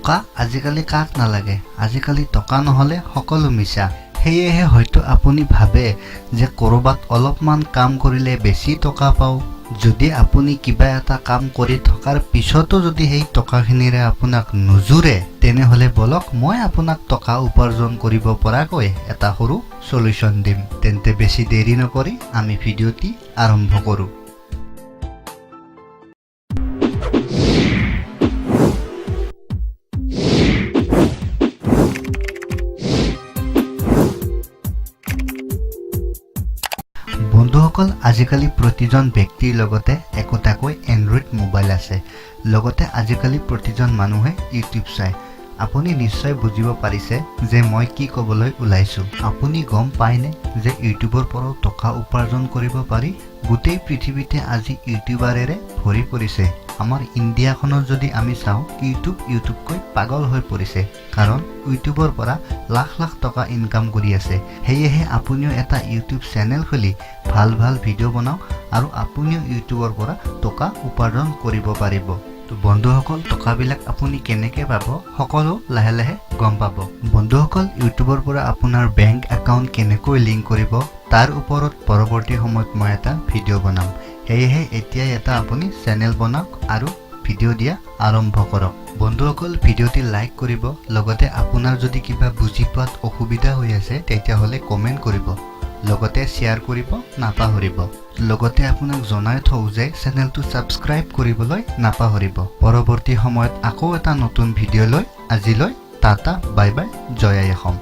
টকা আজিকালি কাক নালাগে আজিকালি টকা নহলে সকলো মিছা হেয়েহে হয়তো আপুনি ভাবে যে কৰবাত অলপমান কাম কৰিলে বেছি টকা পাও যদি আপুনি কিবা এটা কাম কৰি থকাৰ পিছতো যদি সেই টকাখিনিৰে আপোনাক নুজুৰে তেনেহলে বলক মই আপোনাক টকা উপাৰ্জন কৰিব পৰাকৈ এটা সৰু সলিউশন দিম তেন্তে বেছি দেৰি নকৰি আমি ভিডিঅ'টি আৰম্ভ কৰো বন্ধুসকল আজিকালি প্ৰতিজন ব্যক্তিৰ লগতে একোটাকৈ এন্ড্ৰইড মোবাইল আছে লগতে আজিকালি প্ৰতিজন মানুহে ইউটিউব চায় আপুনি নিশ্চয় বুজিব পাৰিছে যে মই কি ক'বলৈ ওলাইছো আপুনি গম পায়নে যে ইউটিউবৰ পৰা টকা উপাৰ্জন কৰিব পাৰি গোটেই পৃথিৱীতে আজি ইউটিউবাৰেৰে ভৰি পৰিছে আমাৰ ইণ্ডিয়াখনত যদি আমি চাওঁ ইউটিউব কৈ পাগল হৈ পৰিছে কাৰণ ইউটিউবৰ পৰা লাখ লাখ টকা ইনকাম কৰি আছে হেয়েহে আপুনিও এটা ইউটিউব চেনেল খুলি ভাল ভাল ভিডিঅ' বনাওক আৰু আপুনিও ইউটিউবৰ পৰা টকা উপাৰ্জন কৰিব পাৰিব তো বন্ধুসকল টকাবিলাক আপুনি কেনেকৈ পাব সকলো লাহে লাহে গম পাব বন্ধুসকল ইউটিউবৰ পৰা আপোনাৰ বেংক একাউণ্ট কেনেকৈ লিংক কৰিব তাৰ ওপৰত পৰৱৰ্তী সময়ত মই এটা ভিডিঅ' বনাম হেয়েহে এতিয়াই এটা আপুনি চেনেল বনাওক আৰু ভিডিঅ' দিয়া আৰম্ভ কৰক বন্ধুসকল ভিডিঅ'টি লাইক কৰিব লগতে আপোনাৰ যদি কিবা বুজি পোৱাত অসুবিধা হৈ আছে তেতিয়াহ'লে কমেন্ট কৰিব লগতে শেয়াৰ কৰিব নাপাহৰিব লগতে আপোনাক জনাই থওঁ যে চেনেলটো সাবস্ক্ৰাইব কৰিবলৈ নাপাহৰিব পৰৱৰ্তী সময়ত আকৌ এটা নতুন ভিডিঅ' লৈ আজিলৈ টাটা বাই বাই জয় আই অসম